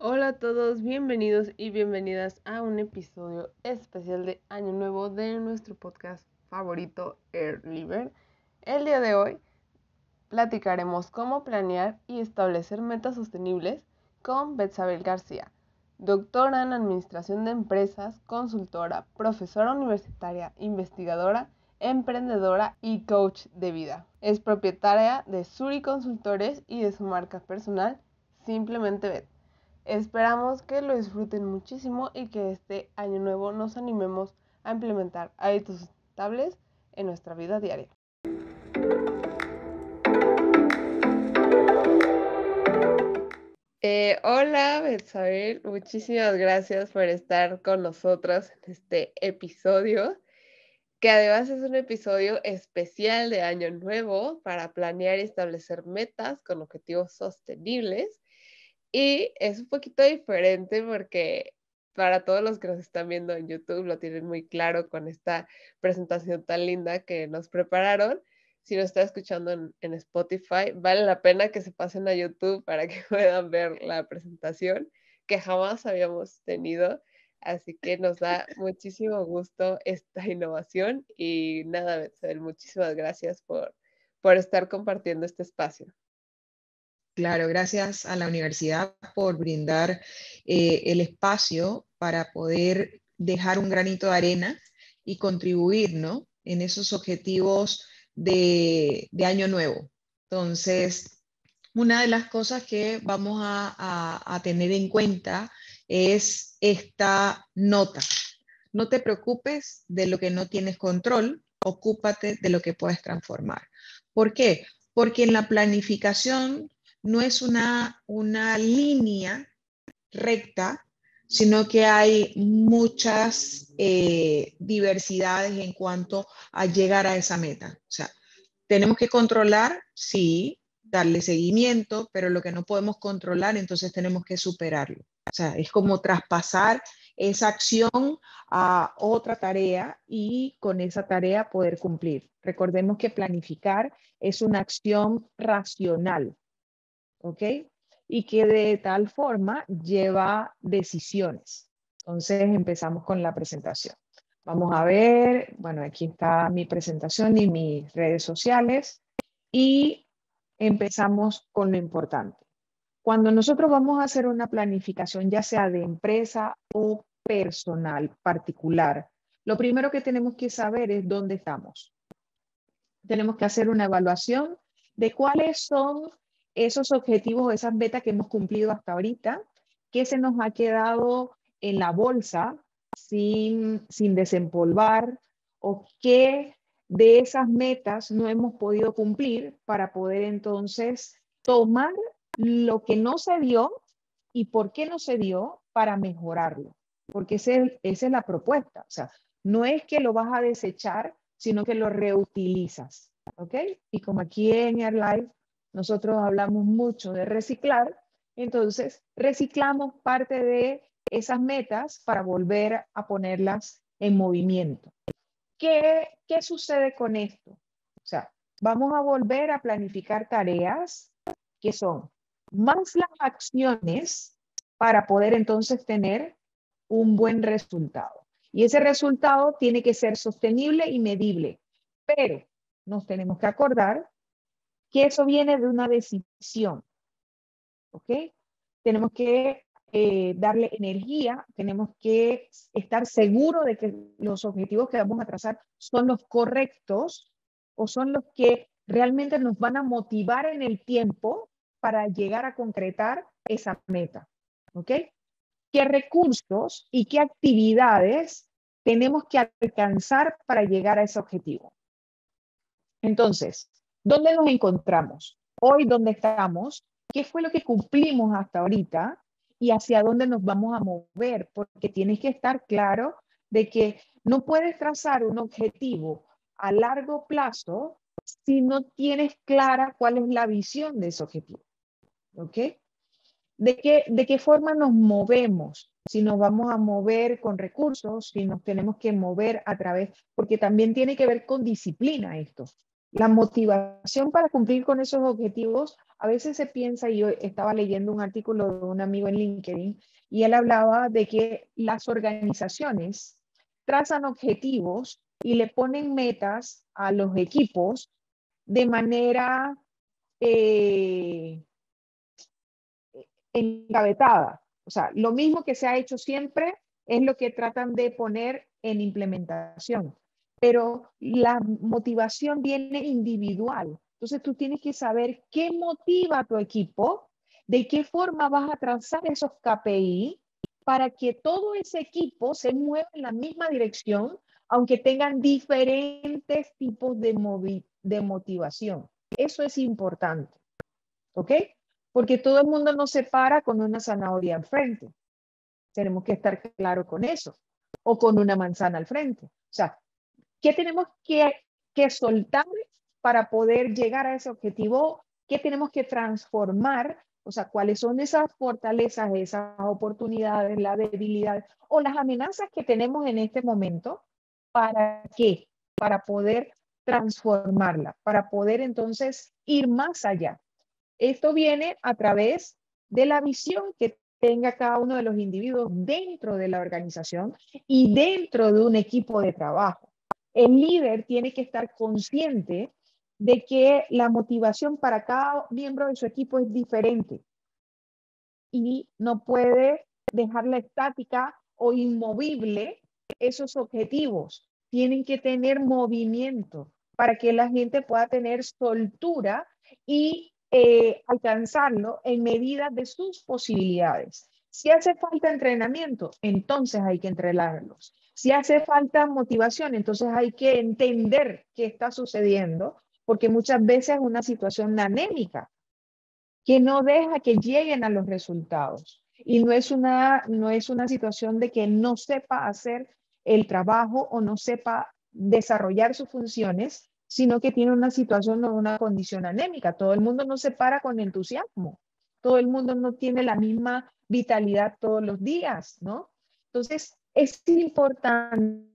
Hola a todos, bienvenidos y bienvenidas a un episodio especial de Año Nuevo de nuestro podcast favorito, Air Liber. El día de hoy platicaremos cómo planear y establecer metas sostenibles con Betsabel García, doctora en Administración de Empresas, consultora, profesora universitaria, investigadora, emprendedora y coach de vida. Es propietaria de Suri Consultores y de su marca personal, Simplemente Bet. Esperamos que lo disfruten muchísimo y que este año nuevo nos animemos a implementar hábitos sustentables en nuestra vida diaria. Hola, Betsabel, muchísimas gracias por estar con nosotros en este episodio, que además es un episodio especial de Año Nuevo para planear y establecer metas con objetivos sostenibles. Y es un poquito diferente porque para todos los que nos están viendo en YouTube lo tienen muy claro con esta presentación tan linda que nos prepararon. Si nos está escuchando en Spotify, vale la pena que se pasen a YouTube para que puedan ver la presentación que jamás habíamos tenido. Así que nos da muchísimo gusto esta innovación y nada, Betsabe, muchísimas gracias por estar compartiendo este espacio. Claro, gracias a la universidad por brindar el espacio para poder dejar un granito de arena y contribuir, ¿no? En esos objetivos de Año Nuevo. Entonces, una de las cosas que vamos a tener en cuenta es esta nota. No te preocupes de lo que no tienes control, ocúpate de lo que puedes transformar. ¿Por qué? Porque en la planificación no es una línea recta, sino que hay muchas diversidades en cuanto a llegar a esa meta. O sea, tenemos que controlar, sí, darle seguimiento, pero lo que no podemos controlar, entonces tenemos que superarlo. O sea, es como traspasar esa acción a otra tarea y con esa tarea poder cumplir. Recordemos que planificar es una acción racional, ¿ok? Y que de tal forma lleva decisiones. Entonces empezamos con la presentación. Vamos a ver, bueno, aquí está mi presentación y mis redes sociales y empezamos con lo importante. Cuando nosotros vamos a hacer una planificación, ya sea de empresa o personal, particular, lo primero que tenemos que saber es dónde estamos. Tenemos que hacer una evaluación de cuáles son esos objetivos, esas metas que hemos cumplido hasta ahorita, qué se nos ha quedado en la bolsa sin desempolvar o qué de esas metas no hemos podido cumplir para poder entonces tomar lo que no se dio y por qué no se dio para mejorarlo. Porque esa es la propuesta. O sea, no es que lo vas a desechar, sino que lo reutilizas. ¿Ok? Y como aquí en AirLife nosotros hablamos mucho de reciclar, entonces reciclamos parte de esas metas para volver a ponerlas en movimiento. ¿Qué sucede con esto? O sea, vamos a volver a planificar tareas que son más las acciones para poder entonces tener un buen resultado. Y ese resultado tiene que ser sostenible y medible. Pero nos tenemos que acordar que eso viene de una decisión, ¿ok? Tenemos que darle energía, tenemos que estar seguros de que los objetivos que vamos a trazar son los correctos o son los que realmente nos van a motivar en el tiempo para llegar a concretar esa meta, ¿ok? ¿Qué recursos y qué actividades tenemos que alcanzar para llegar a ese objetivo? Entonces, ¿dónde nos encontramos? Hoy, ¿dónde estamos? ¿Qué fue lo que cumplimos hasta ahorita? ¿Y hacia dónde nos vamos a mover? Porque tienes que estar claro de que no puedes trazar un objetivo a largo plazo si no tienes clara cuál es la visión de ese objetivo. ¿Ok? ¿De qué forma nos movemos? Si nos vamos a mover con recursos, si nos tenemos que mover a través, porque también tiene que ver con disciplina esto. La motivación para cumplir con esos objetivos, a veces se piensa, y yo estaba leyendo un artículo de un amigo en LinkedIn, y él hablaba de que las organizaciones trazan objetivos y le ponen metas a los equipos de manera eh, engavetada. O sea, lo mismo que se ha hecho siempre es lo que tratan de poner en implementación. Pero la motivación viene individual. Entonces tú tienes que saber qué motiva a tu equipo, de qué forma vas a trazar esos KPI para que todo ese equipo se mueva en la misma dirección, aunque tengan diferentes tipos de motivación. Eso es importante. ¿Ok? Porque todo el mundo no se para con una zanahoria al frente. Tenemos que estar claro con eso. O con una manzana al frente. O sea, ¿qué tenemos que soltar para poder llegar a ese objetivo? ¿Qué tenemos que transformar? O sea, ¿cuáles son esas fortalezas, esas oportunidades, las debilidades o las amenazas que tenemos en este momento? ¿Para qué? Para poder transformarla, para poder entonces ir más allá. Esto viene a través de la visión que tenga cada uno de los individuos dentro de la organización y dentro de un equipo de trabajo. El líder tiene que estar consciente de que la motivación para cada miembro de su equipo es diferente y no puede dejarla estática o inmovible esos objetivos. Tienen que tener movimiento para que la gente pueda tener soltura y alcanzarlo en medida de sus posibilidades. Si hace falta entrenamiento, entonces hay que entrenarlos. Si hace falta motivación, entonces hay que entender qué está sucediendo, porque muchas veces es una situación anémica que no deja que lleguen a los resultados. Y no es una situación de que no sepa hacer el trabajo o no sepa desarrollar sus funciones, sino que tiene una situación o una condición anémica. Todo el mundo no se para con entusiasmo. Todo el mundo no tiene la misma vitalidad todos los días, ¿no? Entonces, es importante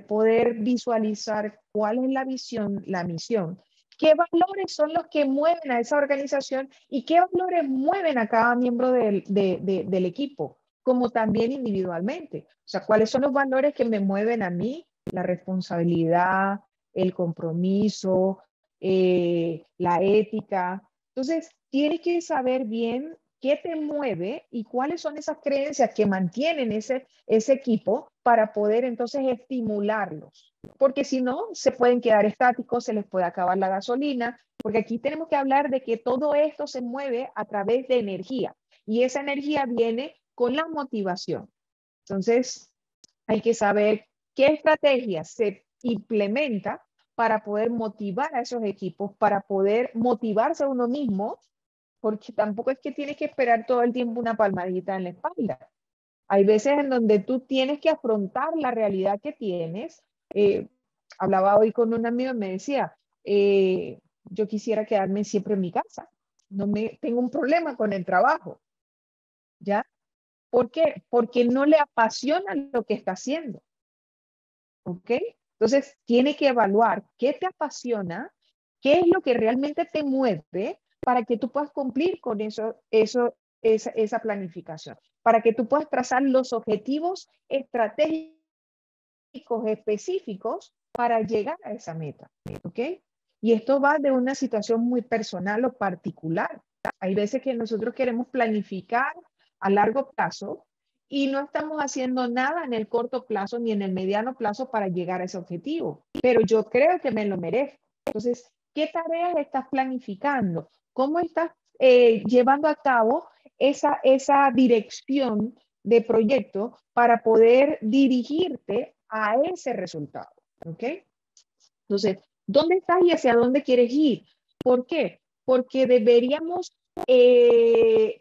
poder visualizar cuál es la visión, la misión, qué valores son los que mueven a esa organización y qué valores mueven a cada miembro del equipo, como también individualmente. O sea, cuáles son los valores que me mueven a mí, la responsabilidad, el compromiso, la ética. Entonces, tienes que saber bien qué te mueve y cuáles son esas creencias que mantienen ese equipo para poder entonces estimularlos. Porque si no, se pueden quedar estáticos, se les puede acabar la gasolina, porque aquí tenemos que hablar de que todo esto se mueve a través de energía y esa energía viene con la motivación. Entonces, hay que saber qué estrategias se implementa para poder motivar a esos equipos, para poder motivarse a uno mismo, porque tampoco es que tienes que esperar todo el tiempo una palmadita en la espalda. Hay veces en donde tú tienes que afrontar la realidad que tienes. Hablaba hoy con un amigo y me decía, yo quisiera quedarme siempre en mi casa. Tengo un problema con el trabajo, ¿ya? ¿Por qué? Porque no le apasiona lo que está haciendo, ¿ok? Entonces, tiene que evaluar qué te apasiona, qué es lo que realmente te mueve para que tú puedas cumplir con esa planificación, para que tú puedas trazar los objetivos estratégicos específicos para llegar a esa meta, ¿ok? Y esto va de una situación muy personal o particular. Hay veces que nosotros queremos planificar a largo plazo y no estamos haciendo nada en el corto plazo ni en el mediano plazo para llegar a ese objetivo, pero yo creo que me lo merezco. Entonces, ¿qué tareas estás planificando? ¿Cómo estás llevando a cabo esa dirección de proyecto para poder dirigirte a ese resultado? ¿Ok? Entonces, ¿dónde estás y hacia dónde quieres ir? ¿Por qué? Porque deberíamos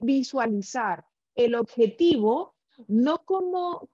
visualizar el objetivo no como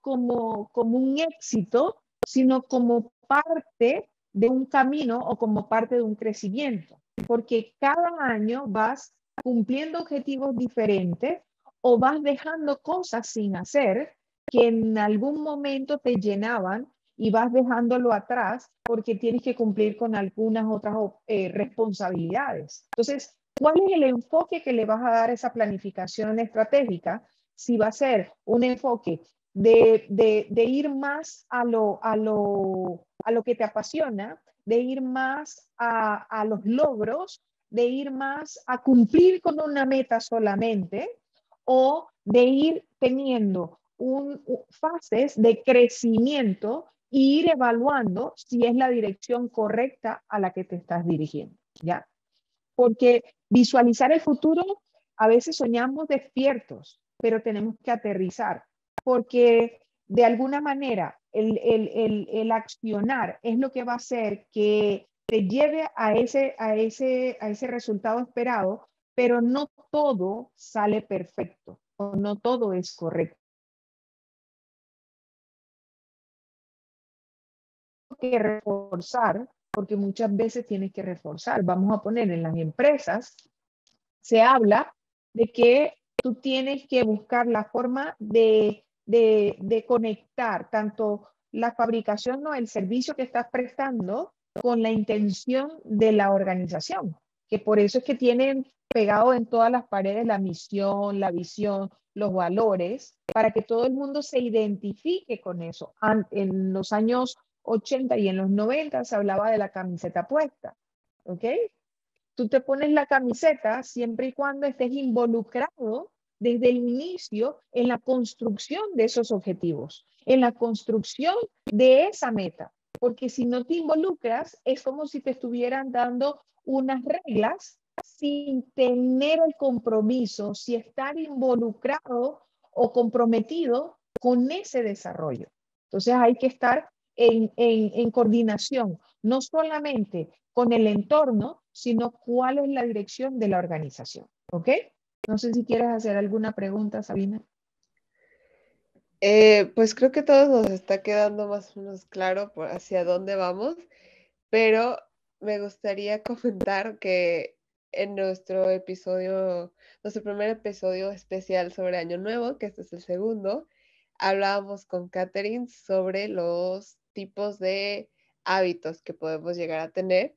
un éxito, sino como parte de un camino o como parte de un crecimiento. Porque cada año vas cumpliendo objetivos diferentes o vas dejando cosas sin hacer que en algún momento te llenaban y vas dejándolo atrás porque tienes que cumplir con algunas otras responsabilidades. Entonces, ¿cuál es el enfoque que le vas a dar a esa planificación estratégica? Si va a ser un enfoque de ir más a lo que te apasiona, de ir más a los logros, de ir más a cumplir con una meta solamente, o de ir teniendo fases de crecimiento e ir evaluando si es la dirección correcta a la que te estás dirigiendo, ¿ya? Porque visualizar el futuro, a veces soñamos despiertos, pero tenemos que aterrizar, porque de alguna manera el accionar es lo que va a hacer que te lleve a ese resultado esperado, pero no todo sale perfecto o no todo es correcto. Que reforzar, porque muchas veces tienes que reforzar. Vamos a poner en las empresas, se habla de que tú tienes que buscar la forma de conectar tanto la fabricación o el servicio que estás prestando con la intención de la organización, que por eso es que tienen pegado en todas las paredes la misión, la visión, los valores, para que todo el mundo se identifique con eso. En los años 80 y en los 90 se hablaba de la camiseta puesta, ¿ok? Tú te pones la camiseta siempre y cuando estés involucrado desde el inicio en la construcción de esos objetivos, en la construcción de esa meta. Porque si no te involucras, es como si te estuvieran dando unas reglas sin tener el compromiso, sin estar involucrado o comprometido con ese desarrollo. Entonces hay que estar en coordinación, no solamente con el entorno, sino cuál es la dirección de la organización. ¿Ok? No sé si quieres hacer alguna pregunta, Sabina. Pues creo que todos nos está quedando más o menos claro por hacia dónde vamos, pero me gustaría comentar que en nuestro primer episodio especial sobre Año Nuevo, que este es el segundo, hablábamos con Catherine sobre los tipos de hábitos que podemos llegar a tener.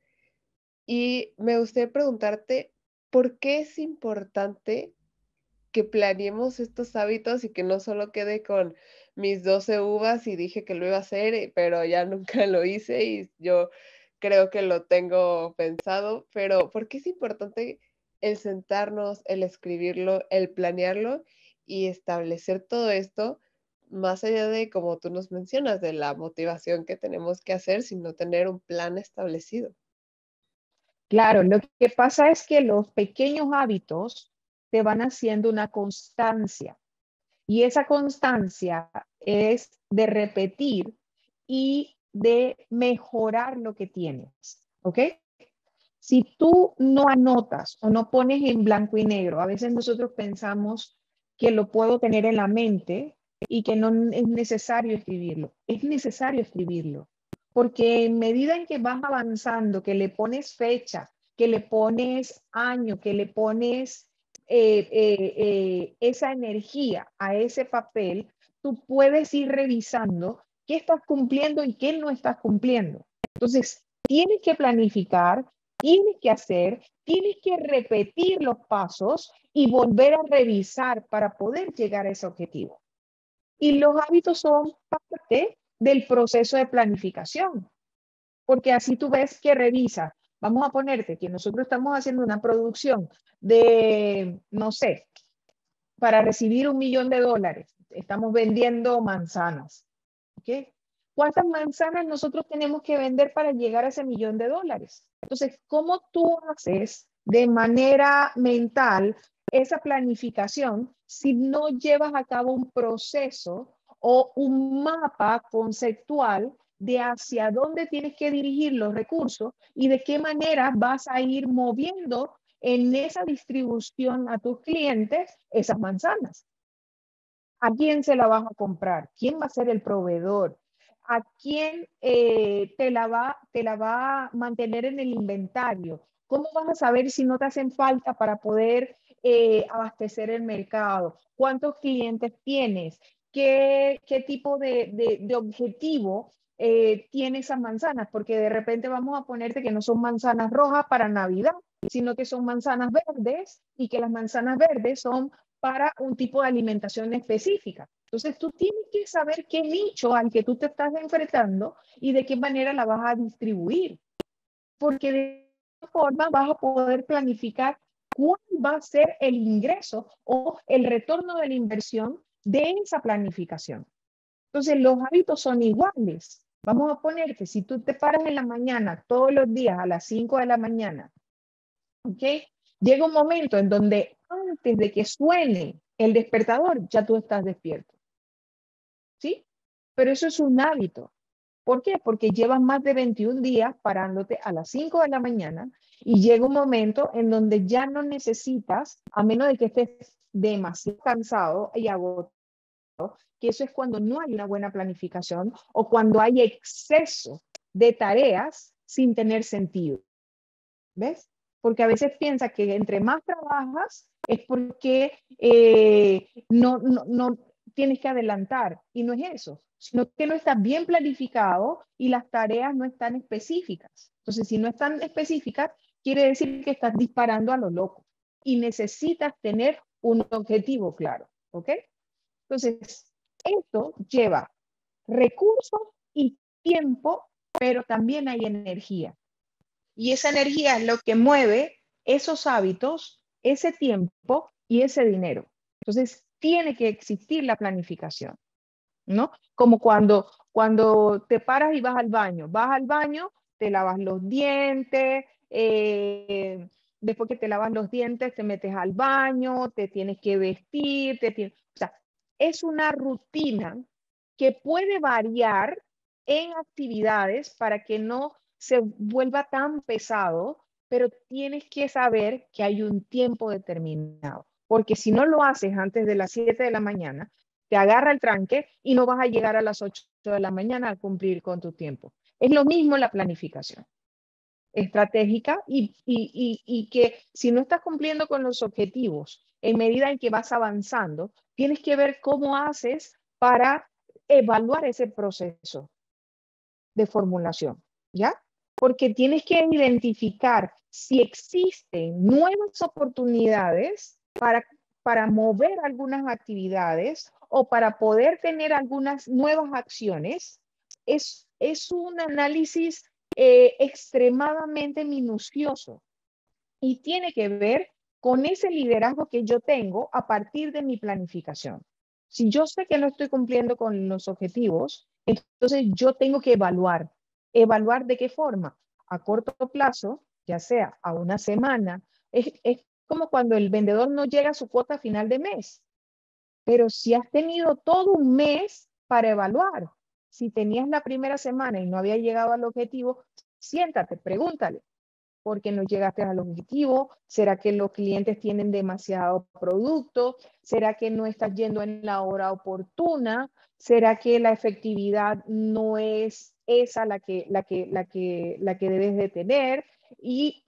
Y me gustaría preguntarte, ¿por qué es importante que planeemos estos hábitos y que no solo quede con mis 12 uvas y dije que lo iba a hacer, pero ya nunca lo hice y yo creo que lo tengo pensado, pero ¿por qué es importante el sentarnos, el escribirlo, el planearlo y establecer todo esto, más allá de, como tú nos mencionas, de la motivación que tenemos que hacer, sino tener un plan establecido? Claro, lo que pasa es que los pequeños hábitos te van haciendo una constancia y esa constancia es de repetir y de mejorar lo que tienes. ¿Ok? Si tú no anotas o no pones en blanco y negro, a veces nosotros pensamos que lo puedo tener en la mente y que no es necesario escribirlo. Es necesario escribirlo, porque en medida en que vas avanzando, que le pones fecha, que le pones año, que le pones esa energía a ese papel, tú puedes ir revisando qué estás cumpliendo y qué no estás cumpliendo. Entonces, tienes que planificar, tienes que hacer, tienes que repetir los pasos y volver a revisar para poder llegar a ese objetivo. Y los hábitos son parte del proceso de planificación, porque así tú ves que revisa. Vamos a ponerte que nosotros estamos haciendo una producción de, no sé, para recibir $1.000.000. Estamos vendiendo manzanas. ¿Ok? ¿Cuántas manzanas nosotros tenemos que vender para llegar a ese $1.000.000? Entonces, ¿cómo tú haces de manera mental esa planificación si no llevas a cabo un proceso o un mapa conceptual de hacia dónde tienes que dirigir los recursos y de qué manera vas a ir moviendo en esa distribución a tus clientes esas manzanas? ¿A quién se la vas a comprar? ¿Quién va a ser el proveedor? ¿A quién te la va a mantener en el inventario? ¿Cómo vas a saber si no te hacen falta para poder abastecer el mercado? ¿Cuántos clientes tienes? ¿Qué tipo de objetivo tiene esas manzanas, porque de repente vamos a ponerte que no son manzanas rojas para Navidad, sino que son manzanas verdes y que las manzanas verdes son para un tipo de alimentación específica. Entonces tú tienes que saber qué nicho al que tú te estás enfrentando y de qué manera la vas a distribuir, porque de esa forma vas a poder planificar cuál va a ser el ingreso o el retorno de la inversión de esa planificación. Entonces, los hábitos son iguales. Vamos a poner que si tú te paras en la mañana todos los días a las 5 de la mañana, ¿ok? Llega un momento en donde antes de que suene el despertador, ya tú estás despierto. ¿Sí? Pero eso es un hábito. ¿Por qué? Porque llevas más de 21 días parándote a las 5 de la mañana y llega un momento en donde ya no necesitas, a menos de que estés demasiado cansado y agotado, que eso es cuando no hay una buena planificación o cuando hay exceso de tareas sin tener sentido. ¿Ves? Porque a veces piensa que entre más trabajas es porque no tienes que adelantar y no es eso, sino que no estás bien planificado y las tareas no están específicas. Entonces, si no están específicas, quiere decir que estás disparando a lo loco y necesitas tener un objetivo claro, ¿ok? Entonces, esto lleva recursos y tiempo, pero también hay energía. Y esa energía es lo que mueve esos hábitos, ese tiempo y ese dinero. Entonces, tiene que existir la planificación, ¿no? Como cuando te paras y vas al baño, te lavas los dientes, después que te lavas los dientes, te metes al baño, te tienes que vestir, o sea, es una rutina que puede variar en actividades para que no se vuelva tan pesado, pero tienes que saber que hay un tiempo determinado, porque si no lo haces antes de las 7 de la mañana, te agarra el tranque y no vas a llegar a las 8 de la mañana a cumplir con tu tiempo. Es lo mismo la planificación estratégica y que si no estás cumpliendo con los objetivos en medida en que vas avanzando, tienes que ver cómo haces para evaluar ese proceso de formulación, ¿ya? Porque tienes que identificar si existen nuevas oportunidades para mover algunas actividades o para poder tener algunas nuevas acciones. Es un análisis extremadamente minucioso y tiene que ver con ese liderazgo que yo tengo a partir de mi planificación. Si yo sé que no estoy cumpliendo con los objetivos, entonces yo tengo que evaluar. ¿Evaluar de qué forma? A corto plazo, ya sea a una semana. Es como cuando el vendedor no llega a su cuota a final de mes. Pero si has tenido todo un mes para evaluar, si tenías la primera semana y no había llegado al objetivo, siéntate, pregúntale, ¿por qué no llegaste al objetivo? ¿Será que los clientes tienen demasiado producto? ¿Será que no estás yendo en la hora oportuna? ¿Será que la efectividad no es esa la que debes de tener? Y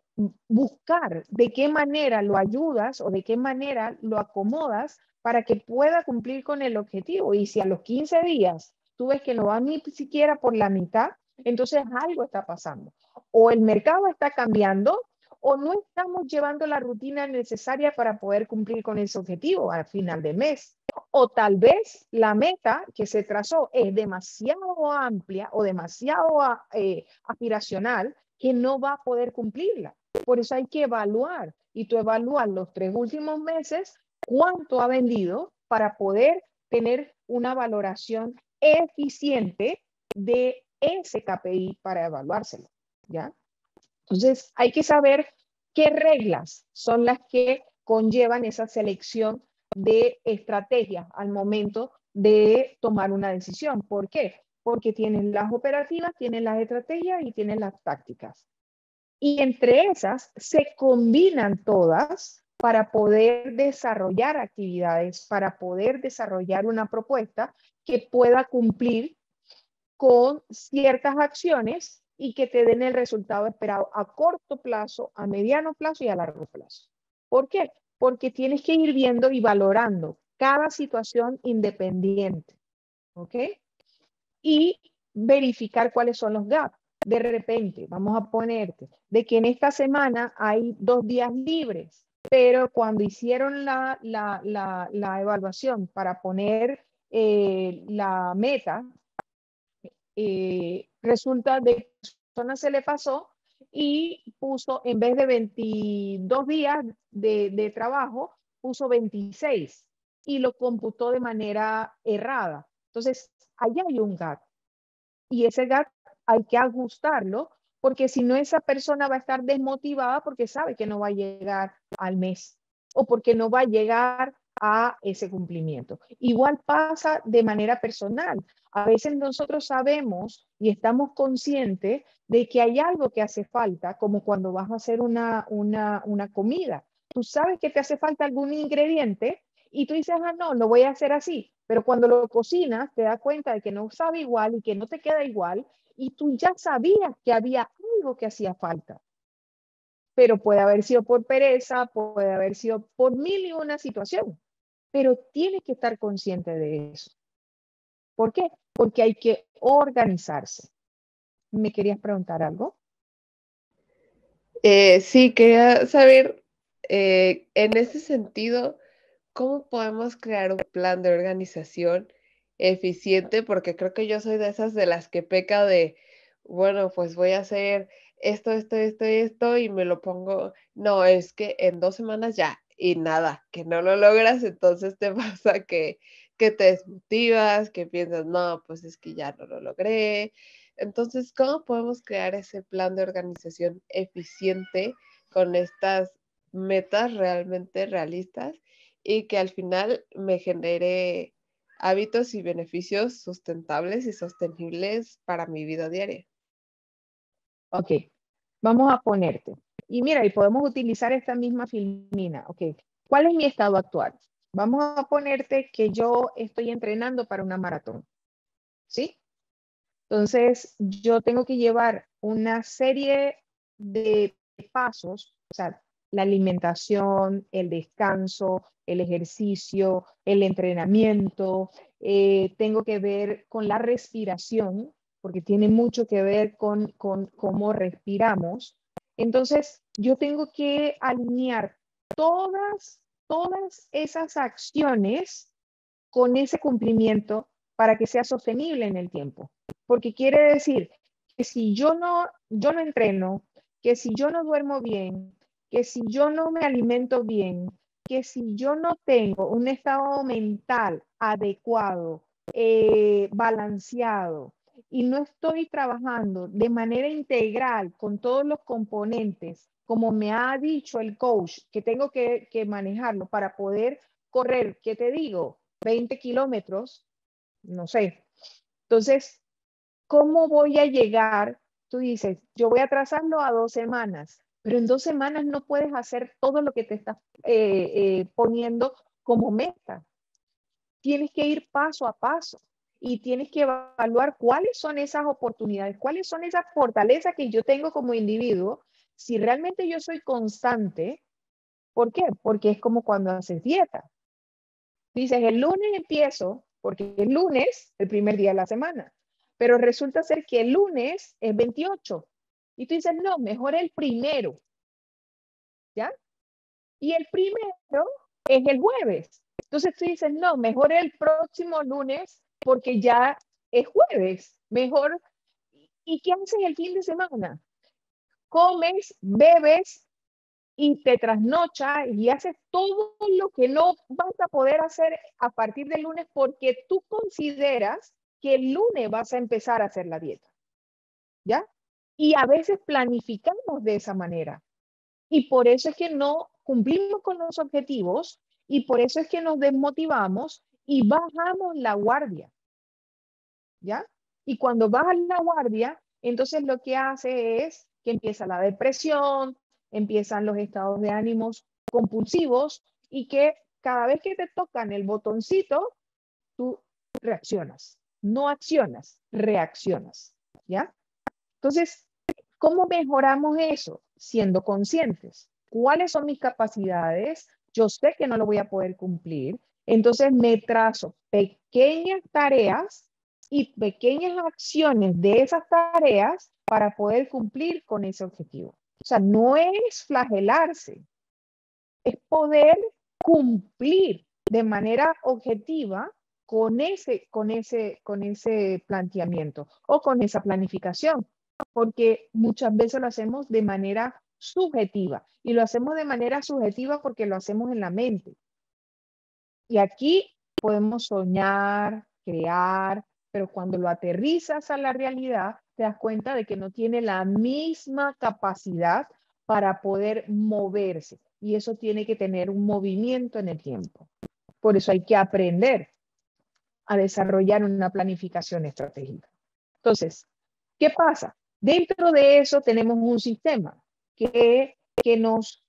buscar de qué manera lo ayudas o de qué manera lo acomodas para que pueda cumplir con el objetivo. Y si a los 15 días tú ves que no va ni siquiera por la mitad, entonces algo está pasando. O el mercado está cambiando o no estamos llevando la rutina necesaria para poder cumplir con ese objetivo al final de mes. O tal vez la meta que se trazó es demasiado amplia o demasiado aspiracional que no va a poder cumplirla. Por eso hay que evaluar y tú evalúas los 3 últimos meses cuánto ha vendido para poder tener una valoración eficiente de ese KPI para evaluárselo, ¿ya? Entonces, hay que saber qué reglas son las que conllevan esa selección de estrategias al momento de tomar una decisión. ¿Por qué? Porque tienen las operativas, tienen las estrategias y tienen las tácticas. Y entre esas se combinan todas para poder desarrollar actividades, para poder desarrollar una propuesta que pueda cumplir con ciertas acciones y que te den el resultado esperado a corto plazo, a mediano plazo y a largo plazo. ¿Por qué? Porque tienes que ir viendo y valorando cada situación independiente, ¿ok? Y verificar cuáles son los gaps. De repente, vamos a ponerte, de que en esta semana hay 2 días libres, pero cuando hicieron la evaluación para poner la meta, resulta de que a la persona se le pasó y puso, en vez de 22 días de trabajo, puso 26 y lo computó de manera errada. Entonces, allá hay un gap. Y ese gap hay que ajustarlo, porque si no, esa persona va a estar desmotivada porque sabe que no va a llegar al mes o porque no va a llegar a ese cumplimiento. Igual pasa de manera personal. A veces nosotros sabemos y estamos conscientes de que hay algo que hace falta, como cuando vas a hacer una comida. Tú sabes que te hace falta algún ingrediente y tú dices, ah, no, lo voy a hacer así. Pero cuando lo cocinas, te das cuenta de que no sabe igual y que no te queda igual, y tú ya sabías que había algo que hacía falta. Pero puede haber sido por pereza, puede haber sido por mil y una situación. Pero tienes que estar consciente de eso. ¿Por qué? Porque hay que organizarse. ¿Me querías preguntar algo? Sí, quería saber, en ese sentido, ¿cómo podemos crear un plan de organización eficiente? Porque creo que yo soy de esas de las que peca de, bueno, pues voy a hacer esto, y me lo pongo, no, es que en 2 semanas ya, y nada, que no lo logras, entonces te pasa que te desmotivas, que piensas, no, pues es que ya no lo logré. Entonces, ¿cómo podemos crear ese plan de organización eficiente con estas metas realmente realistas y que al final me genere hábitos y beneficios sustentables y sostenibles para mi vida diaria? Ok, vamos a ponerte. Y mira, y podemos utilizar esta misma filmina. Ok, ¿cuál es mi estado actual? Vamos a ponerte que yo estoy entrenando para una maratón, ¿sí? Entonces, yo tengo que llevar una serie de pasos, o sea, la alimentación, el descanso, el ejercicio, el entrenamiento. Tengo que ver con la respiración, porque tiene mucho que ver con cómo respiramos. Entonces, yo tengo que alinear todas esas acciones con ese cumplimiento para que sea sostenible en el tiempo. Porque quiere decir que si yo no entreno, que si yo no duermo bien, que si yo no me alimento bien, que si yo no tengo un estado mental adecuado, balanceado, y no estoy trabajando de manera integral con todos los componentes, como me ha dicho el coach, que tengo que manejarlo para poder correr, ¿qué te digo? 20 kilómetros, no sé. Entonces, ¿cómo voy a llegar? Tú dices, yo voy a trazarlo a 2 semanas, pero en 2 semanas no puedes hacer todo lo que te estás poniendo como meta. Tienes que ir paso a paso y tienes que evaluar cuáles son esas oportunidades, cuáles son esas fortalezas que yo tengo como individuo. Si realmente yo soy constante, ¿por qué? Porque es como cuando haces dieta. Dices, el lunes empiezo, porque el lunes, el primer día de la semana, pero resulta ser que el lunes es 28. Y tú dices, no, mejor el primero, ¿ya? Y el primero es el jueves. Entonces tú dices, no, mejor el próximo lunes, porque ya es jueves. Mejor. ¿Y qué haces el fin de semana? Comes, bebes y te trasnochas y haces todo lo que no vas a poder hacer a partir del lunes porque tú consideras que el lunes vas a empezar a hacer la dieta, ¿ya? Y a veces planificamos de esa manera. Y por eso es que no cumplimos con los objetivos y por eso es que nos desmotivamos y bajamos la guardia, ¿ya? Y cuando bajas la guardia, entonces lo que hace es que empieza la depresión, empiezan los estados de ánimos compulsivos y que cada vez que te tocan el botoncito, tú reaccionas. No accionas, reaccionas, ¿ya? Entonces, ¿cómo mejoramos eso? Siendo conscientes. ¿Cuáles son mis capacidades? Yo sé que no lo voy a poder cumplir. Entonces me trazo pequeñas tareas y pequeñas acciones de esas tareas para poder cumplir con ese objetivo. O sea, no es flagelarse, es poder cumplir de manera objetiva con ese planteamiento o con esa planificación, porque muchas veces lo hacemos de manera subjetiva y lo hacemos de manera subjetiva porque lo hacemos en la mente. Y aquí podemos soñar, crear, pero cuando lo aterrizas a la realidad, te das cuenta de que no tiene la misma capacidad para poder moverse. Y eso tiene que tener un movimiento en el tiempo. Por eso hay que aprender a desarrollar una planificación estratégica. Entonces, ¿qué pasa? Dentro de eso tenemos un sistema que nos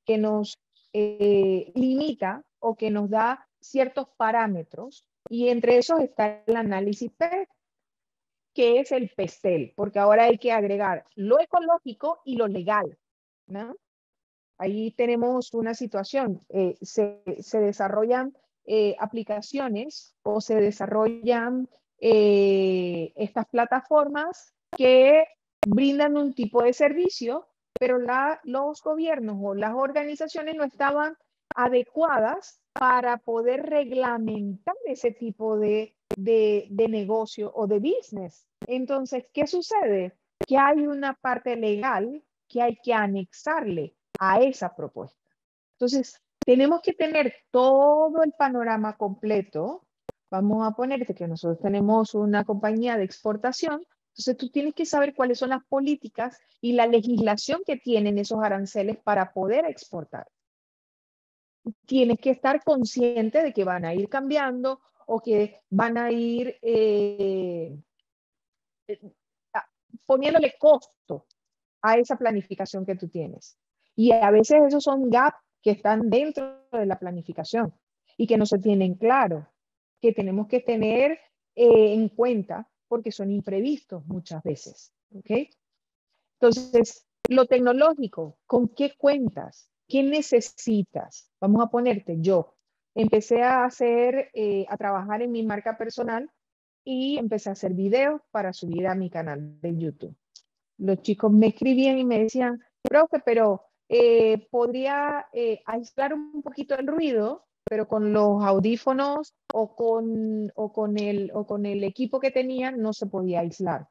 limita o que nos da ciertos parámetros, y entre esos está el análisis PET, que es el PESTEL, porque ahora hay que agregar lo ecológico y lo legal, ¿no? Ahí tenemos una situación, se desarrollan aplicaciones o se desarrollan estas plataformas que brindan un tipo de servicio, pero los gobiernos o las organizaciones no estaban adecuadas para poder reglamentar ese tipo de negocio o de business. Entonces, ¿qué sucede? Que hay una parte legal que hay que anexarle a esa propuesta. Entonces, tenemos que tener todo el panorama completo. Vamos a ponerte que nosotros tenemos una compañía de exportación, entonces tú tienes que saber cuáles son las políticas y la legislación que tienen esos aranceles para poder exportar. Tienes que estar consciente de que van a ir cambiando o que van a ir poniéndole costo a esa planificación que tú tienes. Y a veces esos son gaps que están dentro de la planificación y que no se tienen claro, que tenemos que tener en cuenta porque son imprevistos muchas veces. ¿Ok? Entonces, lo tecnológico, ¿con qué cuentas? ¿Qué necesitas? Vamos a ponerte, yo empecé a a trabajar en mi marca personal y empecé a hacer videos para subir a mi canal de YouTube. Los chicos me escribían y me decían, profe, pero podría aislar un poquito el ruido, pero con los audífonos o con el equipo que tenían no se podía aislar.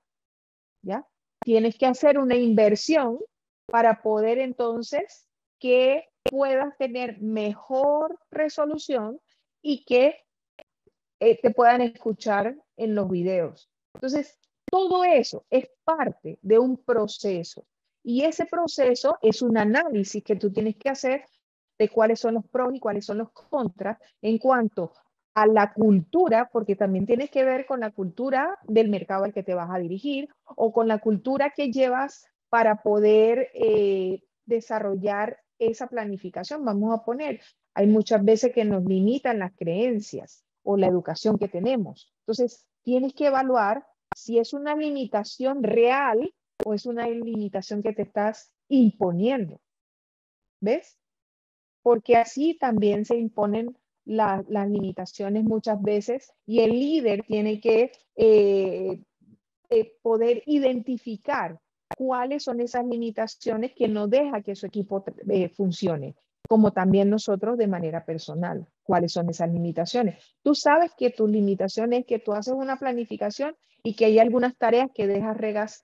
¿Ya? Tienes que hacer una inversión para poder entonces que puedas tener mejor resolución y que te puedan escuchar en los videos. Entonces, todo eso es parte de un proceso y ese proceso es un análisis que tú tienes que hacer de cuáles son los pros y cuáles son los contras en cuanto a la cultura, porque también tienes que ver con la cultura del mercado al que te vas a dirigir o con la cultura que llevas para poder desarrollar esa planificación. Vamos a poner, hay muchas veces que nos limitan las creencias o la educación que tenemos. Entonces, tienes que evaluar si es una limitación real o es una limitación que te estás imponiendo. ¿Ves? Porque así también se imponen las limitaciones muchas veces y el líder tiene que poder identificar cuáles son esas limitaciones que no deja que su equipo funcione, como también nosotros de manera personal. ¿Cuáles son esas limitaciones? Tú sabes que tu limitación es que tú haces una planificación y que hay algunas tareas que dejas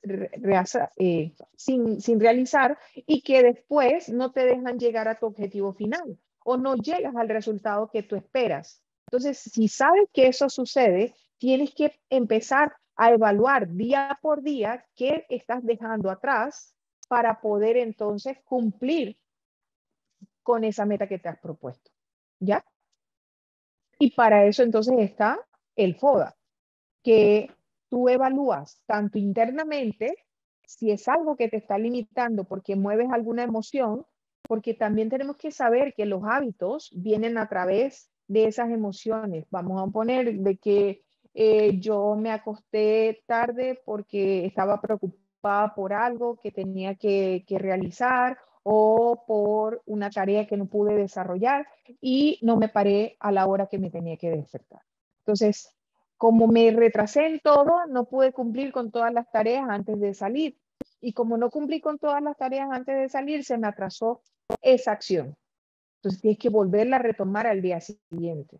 sin realizar y que después no te dejan llegar a tu objetivo final o no llegas al resultado que tú esperas. Entonces, si sabes que eso sucede, tienes que empezar a evaluar día por día qué estás dejando atrás para poder entonces cumplir con esa meta que te has propuesto. ¿Ya? Y para eso entonces está el FODA, que tú evalúas tanto internamente si es algo que te está limitando porque mueves alguna emoción, porque también tenemos que saber que los hábitos vienen a través de esas emociones. Vamos a poner de que yo me acosté tarde porque estaba preocupada por algo que tenía que realizar o por una tarea que no pude desarrollar y no me paré a la hora que me tenía que despertar. Entonces, como me retrasé en todo, no pude cumplir con todas las tareas antes de salir. Y como no cumplí con todas las tareas antes de salir, se me atrasó esa acción. Entonces tienes que volverla a retomar al día siguiente.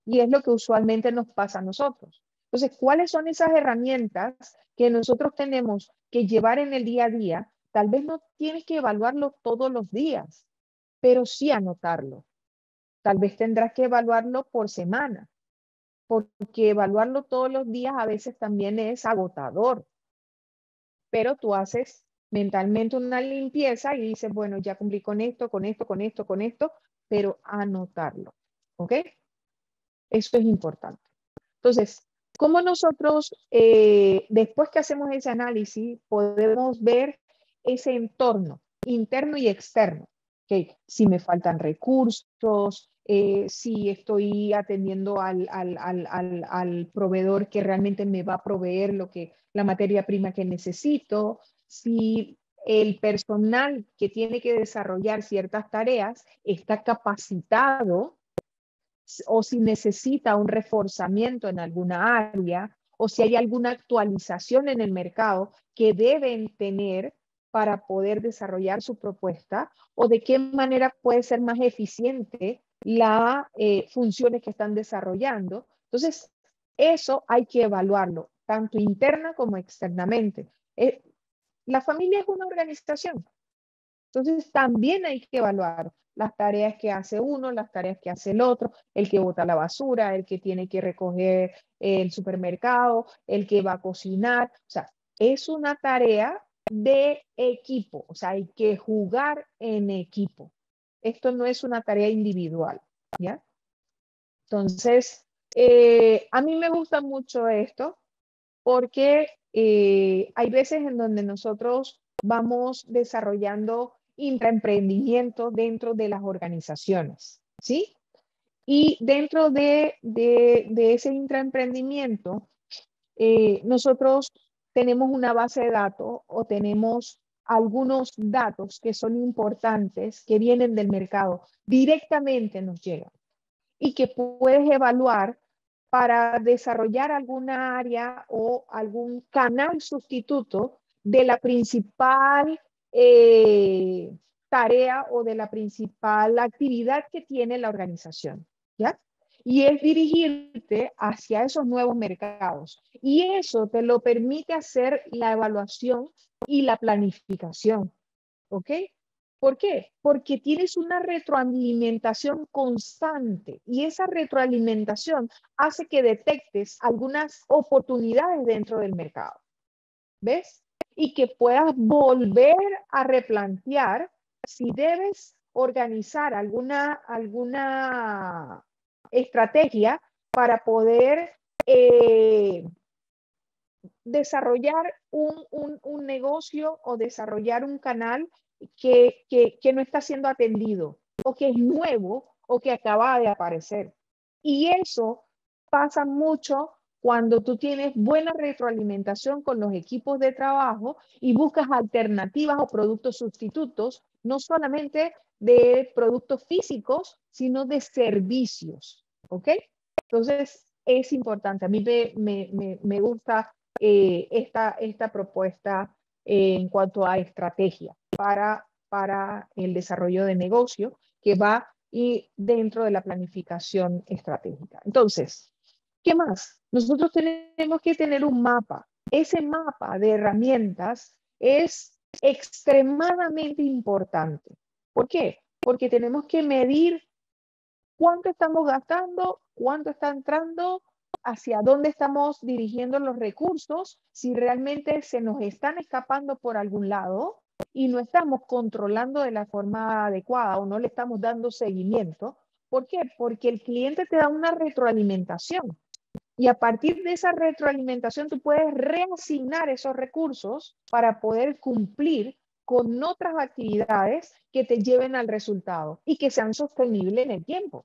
Y es lo que usualmente nos pasa a nosotros. Entonces, ¿cuáles son esas herramientas que nosotros tenemos que llevar en el día a día? Tal vez no tienes que evaluarlo todos los días, pero sí anotarlo. Tal vez tendrás que evaluarlo por semana, porque evaluarlo todos los días a veces también es agotador. Pero tú haces mentalmente una limpieza y dices, bueno, ya cumplí con esto, con esto, con esto, con esto, pero anotarlo. ¿Ok? Eso es importante. Entonces, ¿cómo nosotros, después que hacemos ese análisis, podemos ver ese entorno interno y externo? ¿Okay? Si me faltan recursos, si estoy atendiendo al proveedor que realmente me va a proveer la materia prima que necesito, si el personal que tiene que desarrollar ciertas tareas está capacitado o si necesita un reforzamiento en alguna área o si hay alguna actualización en el mercado que deben tener para poder desarrollar su propuesta o de qué manera puede ser más eficiente las funciones que están desarrollando. Entonces, eso hay que evaluarlo, tanto interna como externamente. La familia es una organización. Entonces, también hay que evaluar las tareas que hace uno, las tareas que hace el otro, el que bota la basura, el que tiene que recoger el supermercado, el que va a cocinar. O sea, es una tarea de equipo, o sea, hay que jugar en equipo. Esto no es una tarea individual, ¿ya? Entonces, a mí me gusta mucho esto porque hay veces en donde nosotros vamos desarrollando intraemprendimiento dentro de las organizaciones, ¿sí? Y dentro de ese intraemprendimiento, nosotros tenemos una base de datos o tenemos algunos datos que son importantes, que vienen del mercado, directamente nos llegan y que puedes evaluar para desarrollar alguna área o algún canal sustituto de la principal tarea o de la principal actividad que tiene la organización, ¿ya? Y es dirigirte hacia esos nuevos mercados. Y eso te lo permite hacer la evaluación y la planificación, ¿ok? ¿Por qué? Porque tienes una retroalimentación constante y esa retroalimentación hace que detectes algunas oportunidades dentro del mercado. ¿Ves? Y que puedas volver a replantear si debes organizar alguna estrategia para poder desarrollar un negocio o desarrollar un canal que no está siendo atendido o que es nuevo o que acaba de aparecer. Y eso pasa mucho cuando tú tienes buena retroalimentación con los equipos de trabajo y buscas alternativas o productos sustitutos, no solamente de productos físicos, sino de servicios. ¿Ok? Entonces, es importante. A mí me gusta esta propuesta en cuanto a estrategia para el desarrollo de negocio que va y dentro de la planificación estratégica. Entonces, ¿qué más? Nosotros tenemos que tener un mapa. Ese mapa de herramientas es extremadamente importante. ¿Por qué? Porque tenemos que medir cuánto estamos gastando, cuánto está entrando, hacia dónde estamos dirigiendo los recursos, si realmente se nos están escapando por algún lado y no estamos controlando de la forma adecuada o no le estamos dando seguimiento. ¿Por qué? Porque el cliente te da una retroalimentación y a partir de esa retroalimentación tú puedes reasignar esos recursos para poder cumplir con otras actividades que te lleven al resultado y que sean sostenibles en el tiempo.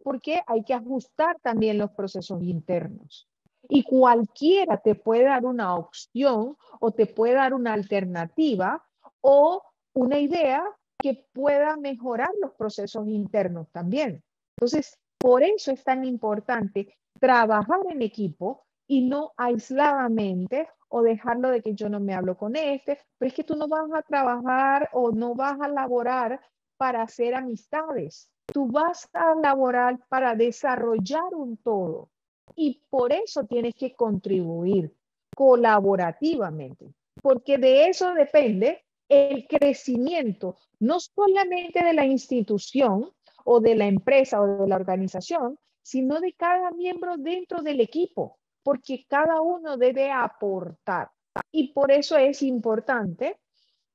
Porque hay que ajustar también los procesos internos. Y cualquiera te puede dar una opción o te puede dar una alternativa o una idea que pueda mejorar los procesos internos también. Entonces, por eso es tan importante trabajar en equipo y no aisladamente o dejarlo de que yo no me hablo con este, pero es que tú no vas a trabajar o no vas a laborar para hacer amistades. Tú vas a laborar para desarrollar un todo y por eso tienes que contribuir colaborativamente, porque de eso depende el crecimiento, no solamente de la institución o de la empresa o de la organización, sino de cada miembro dentro del equipo, porque cada uno debe aportar. Y por eso es importante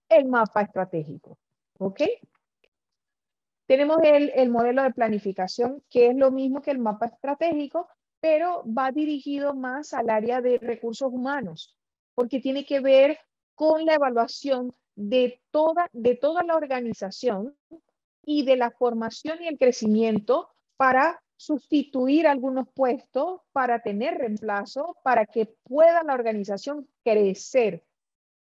el mapa estratégico. ¿Ok? Tenemos el modelo de planificación, que es lo mismo que el mapa estratégico, pero va dirigido más al área de recursos humanos, porque tiene que ver con la evaluación de toda la organización y de la formación y el crecimiento para sustituir algunos puestos, para tener reemplazo, para que pueda la organización crecer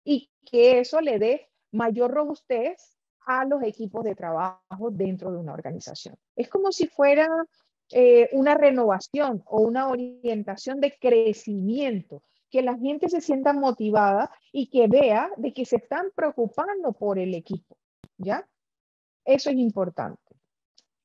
y que eso le dé mayor robustez a los equipos de trabajo dentro de una organización. Es como si fuera una renovación o una orientación de crecimiento, que la gente se sienta motivada y que vea de que se están preocupando por el equipo, ¿ya? Eso es importante.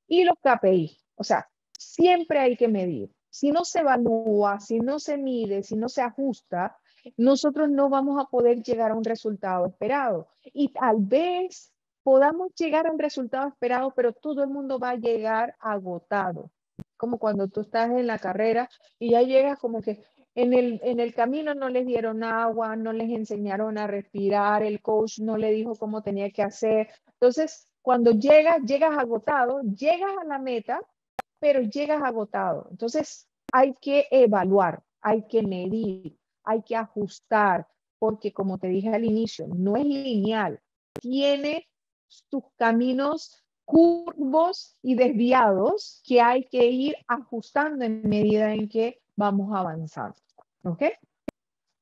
Y los KPI, o sea, siempre hay que medir. Si no se evalúa, si no se mide, si no se ajusta, nosotros no vamos a poder llegar a un resultado esperado. Y tal vez podamos llegar a un resultado esperado, pero todo el mundo va a llegar agotado. Como cuando tú estás en la carrera y ya llegas como que en el camino no les dieron agua, no les enseñaron a respirar, el coach no le dijo cómo tenía que hacer. Entonces, cuando llegas agotado, llegas a la meta, pero llegas agotado. Entonces, hay que evaluar, hay que medir, hay que ajustar, porque como te dije al inicio, no es lineal, tiene sus caminos curvos y desviados que hay que ir ajustando en medida en que vamos avanzando. ¿Ok?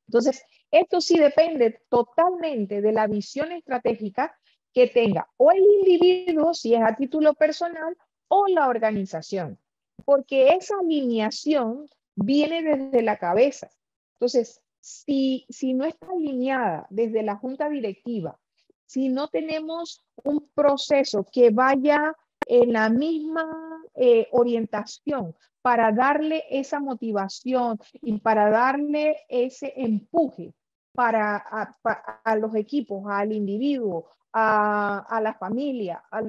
Entonces, esto sí depende totalmente de la visión estratégica que tenga o el individuo, si es a título personal, o la organización, porque esa alineación viene desde la cabeza. Entonces, si no está alineada desde la junta directiva, si no tenemos un proceso que vaya en la misma orientación para darle esa motivación y para darle ese empuje para a los equipos, al individuo, a la familia, a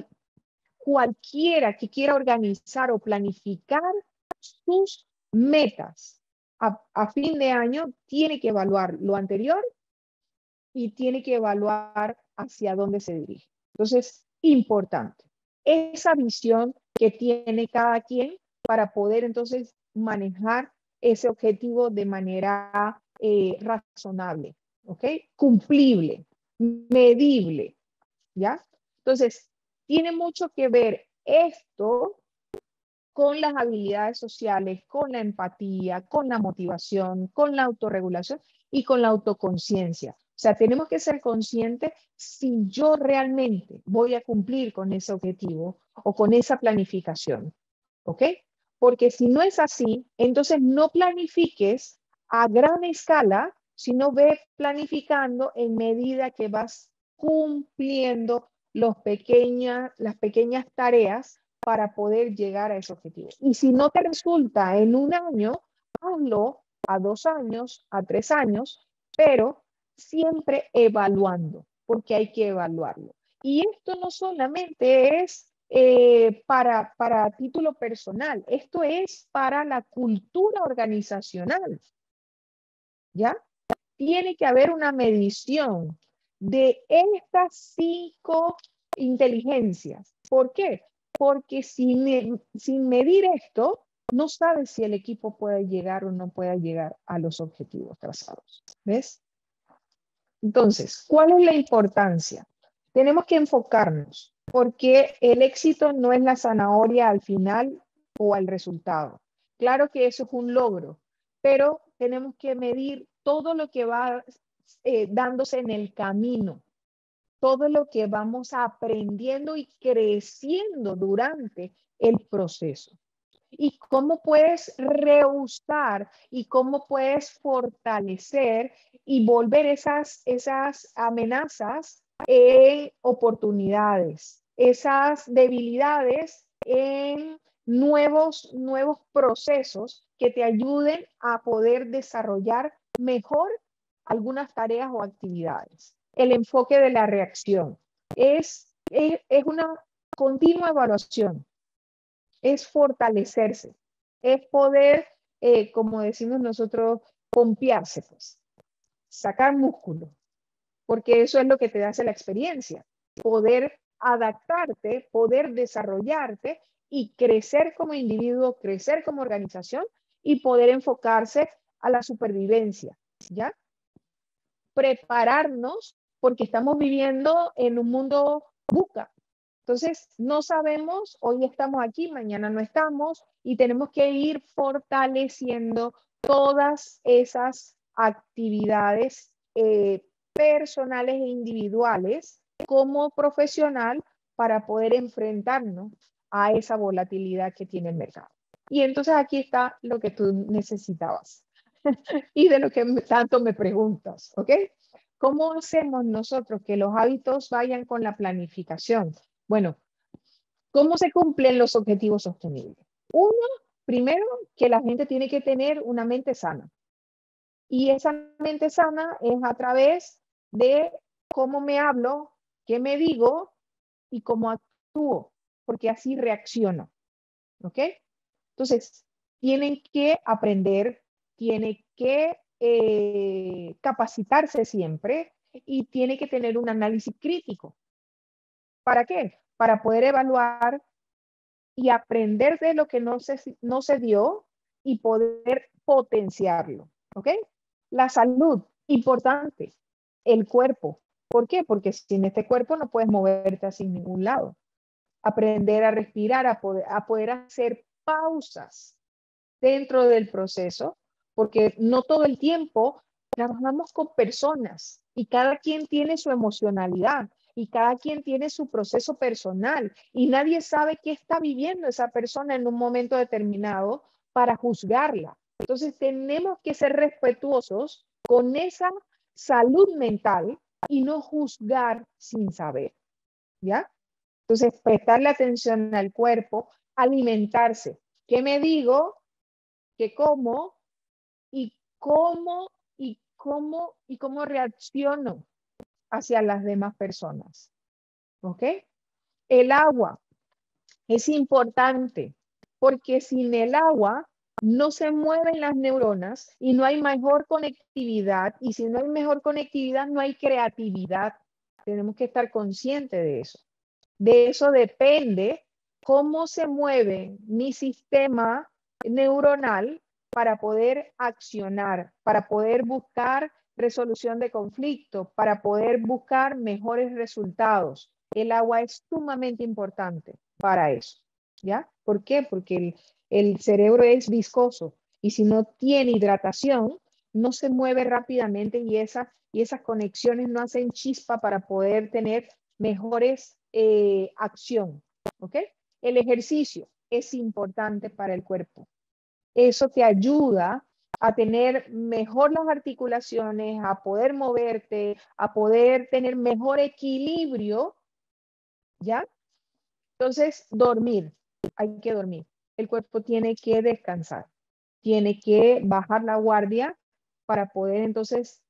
cualquiera que quiera organizar o planificar sus metas a fin de año, tiene que evaluar lo anterior y tiene que evaluar hacia dónde se dirige. Entonces, importante, esa visión que tiene cada quien para poder entonces manejar ese objetivo de manera razonable, ¿ok? Cumplible, medible, ¿ya? Entonces, tiene mucho que ver esto con las habilidades sociales, con la empatía, con la motivación, con la autorregulación y con la autoconciencia. O sea, tenemos que ser conscientes si yo realmente voy a cumplir con ese objetivo o con esa planificación, ¿ok? Porque si no es así, entonces no planifiques a gran escala, sino ve planificando en medida que vas cumpliendo las pequeñas tareas para poder llegar a ese objetivo. Y si no te resulta en un año, hazlo a 2 años, a 3 años, pero siempre evaluando, porque hay que evaluarlo. Y esto no solamente es para título personal, esto es para la cultura organizacional, ¿ya? Tiene que haber una medición de estas 5 inteligencias. ¿Por qué? Porque sin medir esto, no sabes si el equipo puede llegar o no puede llegar a los objetivos trazados. ¿Ves? Entonces, ¿cuál es la importancia? Tenemos que enfocarnos, porque el éxito no es la zanahoria al final o al resultado. Claro que eso es un logro, pero tenemos que medir todo lo que va dándose en el camino, todo lo que vamos aprendiendo y creciendo durante el proceso. y cómo puedes reusar y cómo puedes fortalecer y volver esas amenazas en oportunidades, esas debilidades en nuevos procesos que te ayuden a poder desarrollar mejor algunas tareas o actividades. El enfoque de la reacción es una continua evaluación, es fortalecerse, es poder, como decimos nosotros, pompearse, pues, sacar músculo, porque eso es lo que te hace la experiencia, poder adaptarte, poder desarrollarte y crecer como individuo, crecer como organización y poder enfocarse a la supervivencia, ¿ya? Prepararnos porque estamos viviendo en un mundo VUCA. Entonces, no sabemos, hoy estamos aquí, mañana no estamos, y tenemos que ir fortaleciendo todas esas actividades personales e individuales como profesional para poder enfrentarnos a esa volatilidad que tiene el mercado. Y entonces aquí está lo que tú necesitabas y de lo que tanto me preguntas, ¿ok? ¿Cómo hacemos nosotros que los hábitos vayan con la planificación? Bueno, ¿cómo se cumplen los objetivos sostenibles? Uno, primero, que la gente tiene que tener una mente sana. Y esa mente sana es a través de cómo me hablo, qué me digo y cómo actúo, porque así reacciono. ¿Ok? Entonces, tienen que aprender, tienen que capacitarse siempre y tiene que tener un análisis crítico. ¿Para qué? Para poder evaluar y aprender de lo que no se dio y poder potenciarlo. ¿Ok? La salud, importante. El cuerpo. ¿Por qué? Porque sin este cuerpo no puedes moverte hacia ningún lado. Aprender a respirar, a poder hacer pausas dentro del proceso, porque no todo el tiempo trabajamos con personas y cada quien tiene su emocionalidad y cada quien tiene su proceso personal y nadie sabe qué está viviendo esa persona en un momento determinado para juzgarla. Entonces tenemos que ser respetuosos con esa salud mental y no juzgar sin saber, ¿ya? Entonces, prestarle atención al cuerpo, alimentarse. ¿Qué me digo? ¿Qué como? ¿Y cómo reacciono hacia las demás personas? ¿Ok? El agua es importante porque sin el agua no se mueven las neuronas y no hay mejor conectividad. Y si no hay mejor conectividad, no hay creatividad. Tenemos que estar conscientes de eso. De eso depende cómo se mueve mi sistema neuronal para poder accionar, para poder buscar resolución de conflictos, para poder buscar mejores resultados. El agua es sumamente importante para eso, ¿ya? ¿Por qué? Porque el cerebro es viscoso y si no tiene hidratación, no se mueve rápidamente y esas conexiones no hacen chispa para poder tener mejores acción, ¿ok? El ejercicio es importante para el cuerpo. Eso te ayuda a tener mejor las articulaciones, a poder moverte, a poder tener mejor equilibrio, ¿ya? Entonces, dormir, hay que dormir. El cuerpo tiene que descansar, tiene que bajar la guardia para poder entonces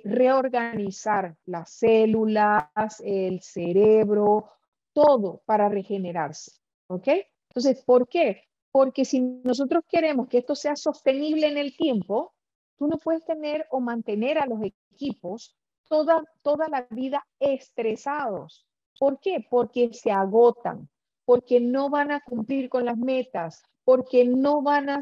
reorganizar las células, el cerebro, todo para regenerarse, ¿ok? Entonces, ¿por qué? Porque si nosotros queremos que esto sea sostenible en el tiempo, tú no puedes tener o mantener a los equipos toda la vida estresados. ¿Por qué? Porque se agotan, porque no van a cumplir con las metas, porque no van a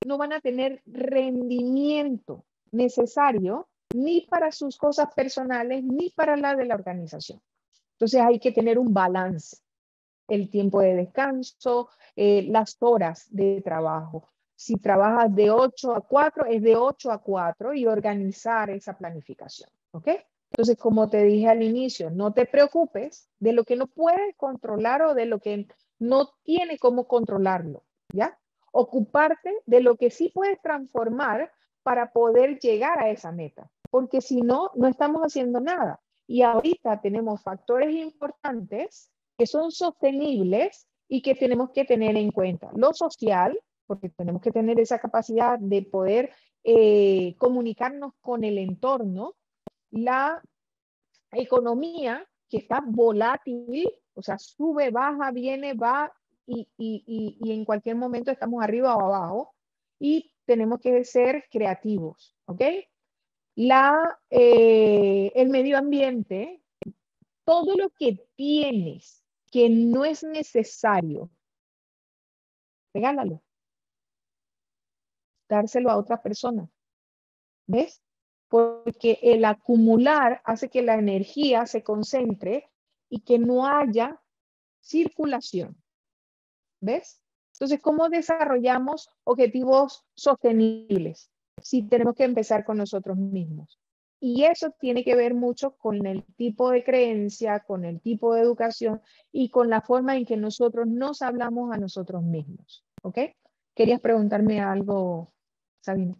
no van a tener rendimiento necesario ni para sus cosas personales ni para la de la organización. Entonces hay que tener un balance, el tiempo de descanso, las horas de trabajo. Si trabajas de 8 a 4, es de 8 a 4 y organizar esa planificación, ¿ok? Entonces, como te dije al inicio, no te preocupes de lo que no puedes controlar o de lo que no tiene cómo controlarlo, ¿ya? Ocuparte de lo que sí puedes transformar para poder llegar a esa meta, porque si no, no estamos haciendo nada. Y ahorita tenemos factores importantes que son sostenibles y que tenemos que tener en cuenta. Lo social, porque tenemos que tener esa capacidad de poder comunicarnos con el entorno, la economía que está volátil, o sea, sube, baja, viene, va, y en cualquier momento estamos arriba o abajo, y tenemos que ser creativos, ¿ok? El medio ambiente, todo lo que tienes que no es necesario, regálalo, dárselo a otra persona, ¿ves? Porque el acumular hace que la energía se concentre y que no haya circulación, ¿ves? Entonces, ¿cómo desarrollamos objetivos sostenibles? Si tenemos que empezar con nosotros mismos. Y eso tiene que ver mucho con el tipo de creencia, con el tipo de educación y con la forma en que nosotros nos hablamos a nosotros mismos, ¿ok? ¿Querías preguntarme algo, Sabina?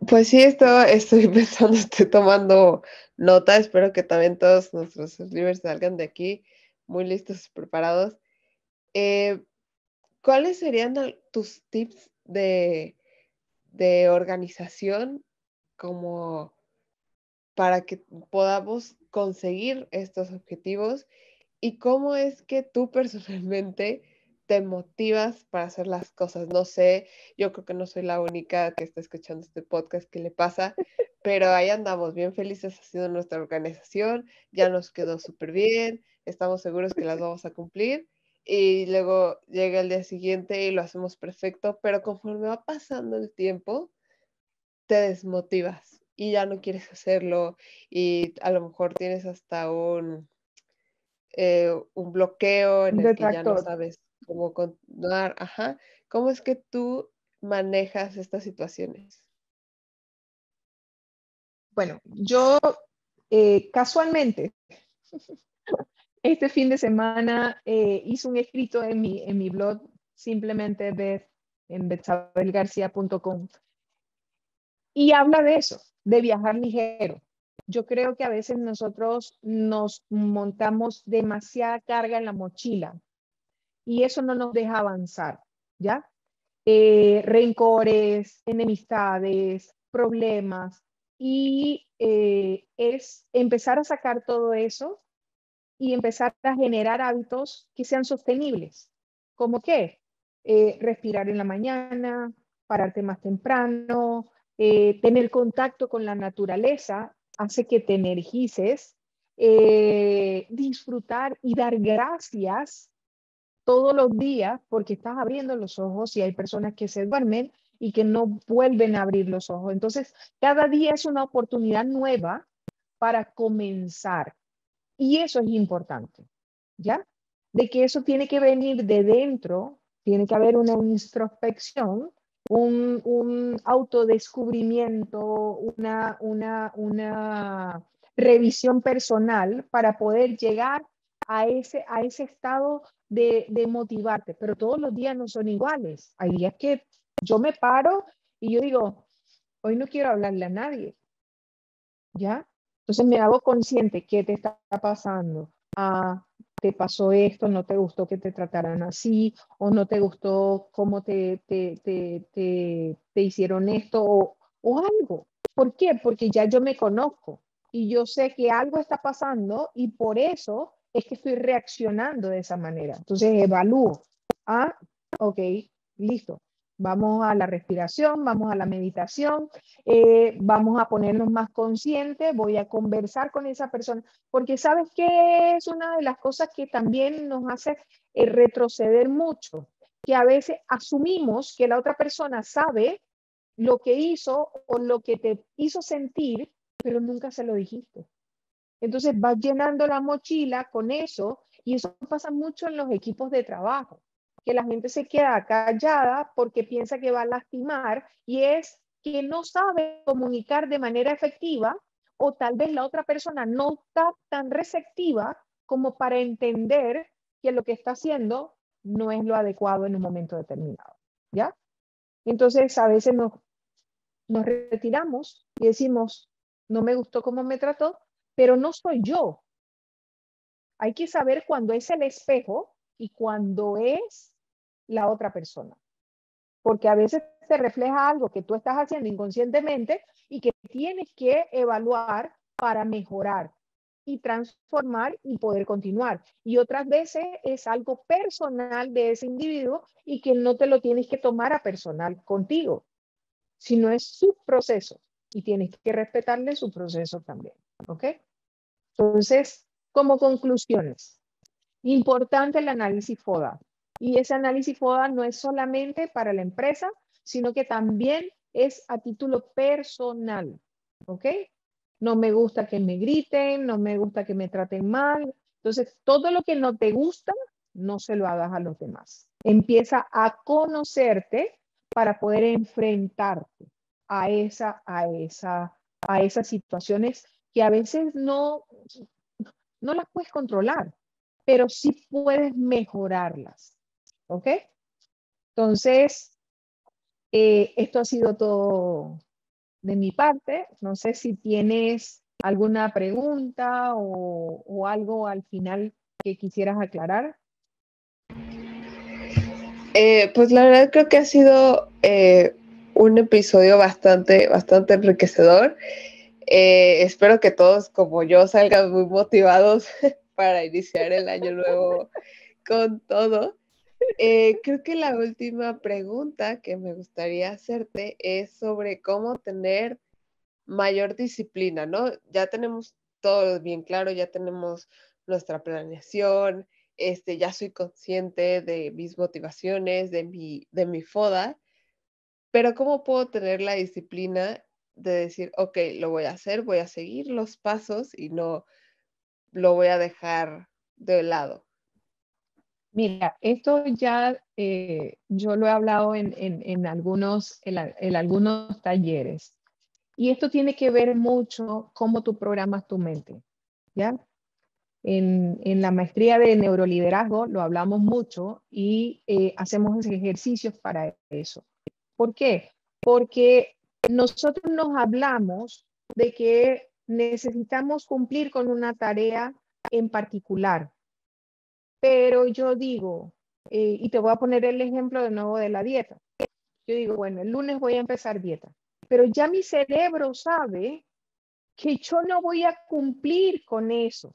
Pues sí, estoy pensando, estoy tomando nota. Espero que también todos nuestros libros salgan de aquí muy listos y preparados. ¿Cuáles serían tus tips de organización como para que podamos conseguir estos objetivos? ¿Y cómo es que tú personalmente te motivas para hacer las cosas? No sé, yo creo que no soy la única que está escuchando este podcast que le pasa, pero ahí andamos bien felices haciendo nuestra organización, ya nos quedó súper bien, estamos seguros que las vamos a cumplir y luego llega el día siguiente y lo hacemos perfecto, pero conforme va pasando el tiempo, te desmotivas y ya no quieres hacerlo y a lo mejor tienes hasta un bloqueo en Un el que ya no detractor. sabes cómo continuar. Ajá. ¿Cómo es que tú manejas estas situaciones? Bueno, yo casualmente este fin de semana hice un escrito en mi blog, simplemente en betsabelgarcia.com, y habla de eso, de viajar ligero. Yo creo que a veces nosotros nos montamos demasiada carga en la mochila y eso no nos deja avanzar, ¿ya? Rencores, enemistades, problemas, y es empezar a sacar todo eso y empezar a generar hábitos que sean sostenibles. ¿Cómo qué? Respirar en la mañana, pararte más temprano, tener contacto con la naturaleza hace que te energices, disfrutar y dar gracias todos los días porque estás abriendo los ojos y hay personas que se duermen y que no vuelven a abrir los ojos. Entonces, cada día es una oportunidad nueva para comenzar. Y eso es importante, ¿ya? De que eso tiene que venir de dentro, tiene que haber una introspección, un autodescubrimiento, una revisión personal para poder llegar a ese estado de motivarte. Pero todos los días no son iguales. Hay días que yo me paro y yo digo, hoy no quiero hablarle a nadie, ¿ya? Entonces me hago consciente qué te está pasando. Ah, te pasó esto, no te gustó que te trataran así, o no te gustó cómo te hicieron esto, o algo. ¿Por qué? Porque ya yo me conozco y yo sé que algo está pasando y por eso es que estoy reaccionando de esa manera. Entonces evalúo. Ah, ok, listo. Vamos a la respiración, vamos a la meditación, vamos a ponernos más conscientes, voy a conversar con esa persona, porque sabes que es una de las cosas que también nos hace retroceder mucho, que a veces asumimos que la otra persona sabe lo que hizo o lo que te hizo sentir, pero nunca se lo dijiste. Entonces vas llenando la mochila con eso y eso pasa mucho en los equipos de trabajo, que la gente se queda callada porque piensa que va a lastimar y es que no sabe comunicar de manera efectiva o tal vez la otra persona no está tan receptiva como para entender que lo que está haciendo no es lo adecuado en un momento determinado, ¿ya? Entonces, a veces nos retiramos y decimos, no me gustó cómo me trató, pero no soy yo. Hay que saber cuándo es el espejo y cuándo es la otra persona. Porque a veces se refleja algo que tú estás haciendo inconscientemente y que tienes que evaluar para mejorar y transformar y poder continuar. Y otras veces es algo personal de ese individuo y que no te lo tienes que tomar a personal contigo, sino es su proceso y tienes que respetarle su proceso también. ¿Ok? Entonces, como conclusiones, importante el análisis FODA. Y ese análisis FODA no es solamente para la empresa, sino que también es a título personal. ¿Ok? No me gusta que me griten, no me gusta que me traten mal. Entonces, todo lo que no te gusta, no se lo hagas a los demás. Empieza a conocerte para poder enfrentarte a esas situaciones que a veces no las puedes controlar, pero sí puedes mejorarlas. ¿Ok? Entonces, esto ha sido todo de mi parte. No sé si tienes alguna pregunta o algo al final que quisieras aclarar. Pues la verdad creo que ha sido un episodio bastante enriquecedor. Espero que todos como yo salgan muy motivados para iniciar el año nuevo con todo. Creo que la última pregunta que me gustaría hacerte es sobre cómo tener mayor disciplina, ¿no? Ya tenemos todo bien claro, ya tenemos nuestra planeación, ya soy consciente de mis motivaciones, de mi FODA, pero ¿cómo puedo tener la disciplina de decir, ok, lo voy a hacer, voy a seguir los pasos y no lo voy a dejar de lado? Mira, esto ya yo lo he hablado en algunos talleres. Y esto tiene que ver mucho cómo tú programas tu mente, ¿ya? En la maestría de neuroliderazgo lo hablamos mucho y hacemos ejercicios para eso. ¿Por qué? Porque nosotros nos hablamos de que necesitamos cumplir con una tarea en particular, pero yo digo, y te voy a poner el ejemplo de nuevo de la dieta. Yo digo, bueno, el lunes voy a empezar dieta, pero ya mi cerebro sabe que yo no voy a cumplir con eso,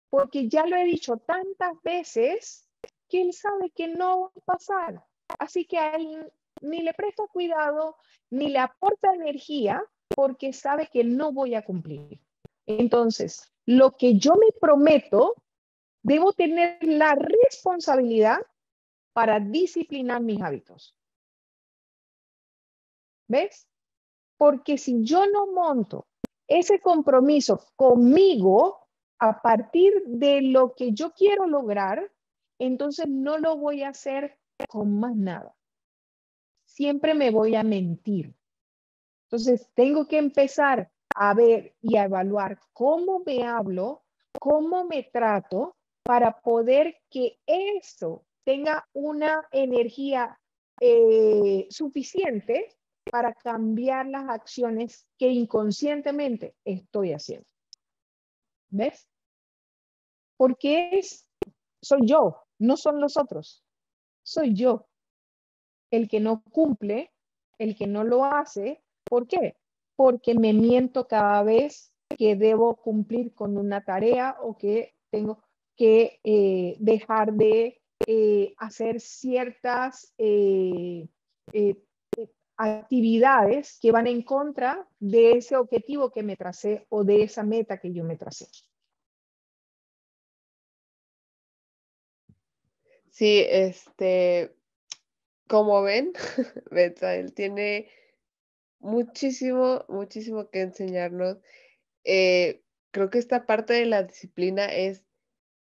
porque ya lo he dicho tantas veces que él sabe que no va a pasar. Así que a él ni le presta cuidado, ni le aporta energía, porque sabe que no voy a cumplir. Entonces, lo que yo me prometo, debo tener la responsabilidad para disciplinar mis hábitos. ¿Ves? Porque si yo no monto ese compromiso conmigo a partir de lo que yo quiero lograr, entonces no lo voy a hacer con más nada. Siempre me voy a mentir. Entonces tengo que empezar a ver y a evaluar cómo me hablo, cómo me trato para poder que eso tenga una energía suficiente para cambiar las acciones que inconscientemente estoy haciendo. ¿Ves? Porque soy yo, no son los otros. Soy yo el que no cumple, el que no lo hace. ¿Por qué? Porque me miento cada vez que debo cumplir con una tarea o que tengo que dejar de hacer ciertas actividades que van en contra de ese objetivo que me tracé o de esa meta que yo me tracé. Sí, como ven, Betsael tiene muchísimo que enseñarnos. Creo que esta parte de la disciplina es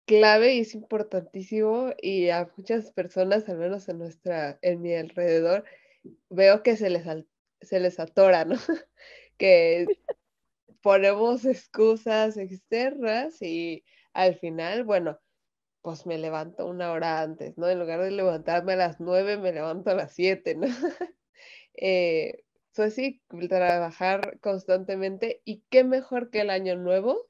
clave y es importantísimo, y a muchas personas, al menos en mi alrededor, veo que se les atora, ¿no? Que ponemos excusas externas y al final, bueno, pues me levanto una hora antes, ¿no? En lugar de levantarme a las 9, me levanto a las 7, ¿no? Eh, pues sí, trabajar constantemente y qué mejor que el año nuevo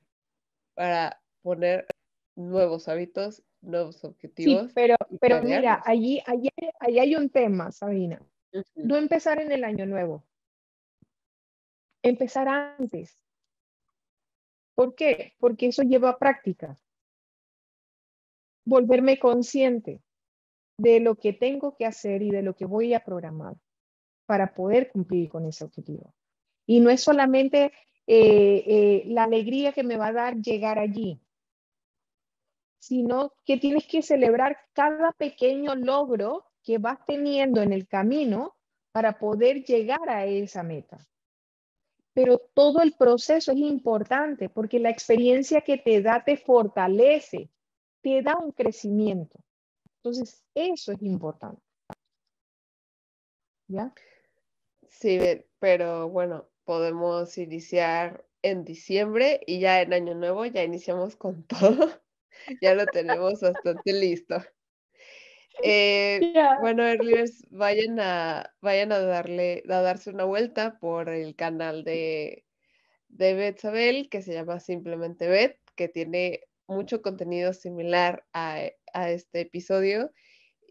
para poner nuevos hábitos, nuevos Sí, objetivos y pero mira, planearlos. allí hay un tema, Sabina. Ujú. No empezar en el año nuevo, empezar antes. ¿Por qué? Porque eso lleva práctica. Volverme consciente de lo que tengo que hacer y de lo que voy a programar para poder cumplir con ese objetivo. Y no es solamente la alegría que me va a dar llegar allí, sino que tienes que celebrar cada pequeño logro que vas teniendo en el camino para poder llegar a esa meta. Pero todo el proceso es importante porque la experiencia que te da te fortalece, te da un crecimiento. Entonces, eso es importante, ¿ya? Sí, pero bueno, podemos iniciar en diciembre y ya en Año Nuevo ya iniciamos con todo. Ya lo tenemos bastante listo. Ya. Bueno, Earliers, vayan a darse una vuelta por el canal de Betsabel, que se llama simplemente Bet, que tiene mucho contenido similar a este episodio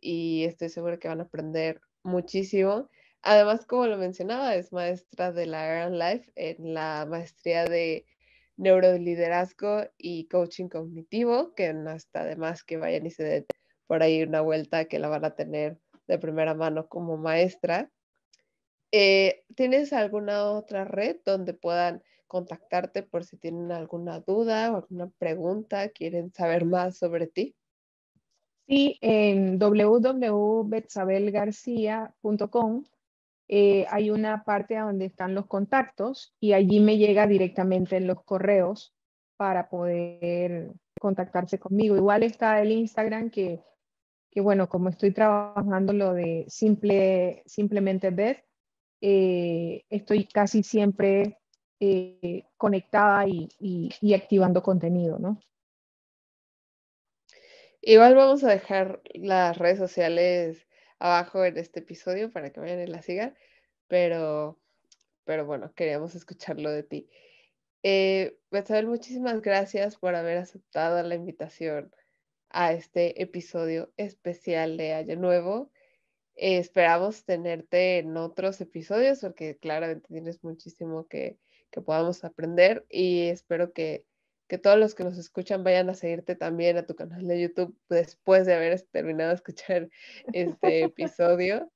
y estoy segura que van a aprender muchísimo. Además, como lo mencionaba, es maestra de la Earn Life en la maestría de neuroliderazgo y coaching cognitivo, que no está de más que vayan y se den por ahí una vuelta que la van a tener de primera mano como maestra. ¿Tienes alguna otra red donde puedan contactarte por si tienen alguna duda o alguna pregunta, quieren saber más sobre ti? Sí, en www.betsabelgarcia.com hay una parte donde están los contactos y allí me llega directamente en los correos para poder contactarse conmigo. Igual está el Instagram que bueno, como estoy trabajando lo de simplemente Beth, estoy casi siempre conectada y activando contenido, ¿no? Igual vamos a dejar las redes sociales abajo en este episodio para que vayan y la sigan, pero, pero bueno, queríamos escucharlo de ti. Betsabel, muchísimas gracias por haber aceptado la invitación a este episodio especial de Año Nuevo. Esperamos tenerte en otros episodios porque claramente tienes muchísimo que podamos aprender y espero que todos los que nos escuchan vayan a seguirte también a tu canal de YouTube después de haber terminado de escuchar este episodio.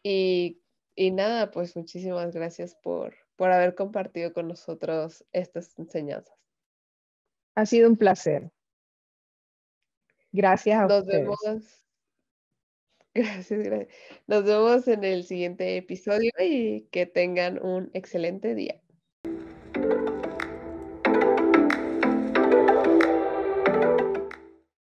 Y, y nada, pues muchísimas gracias por haber compartido con nosotros estas enseñanzas. Ha sido un placer. Gracias a Nos vemos. ustedes. Gracias, gracias. Nos vemos en el siguiente episodio y que tengan un excelente día.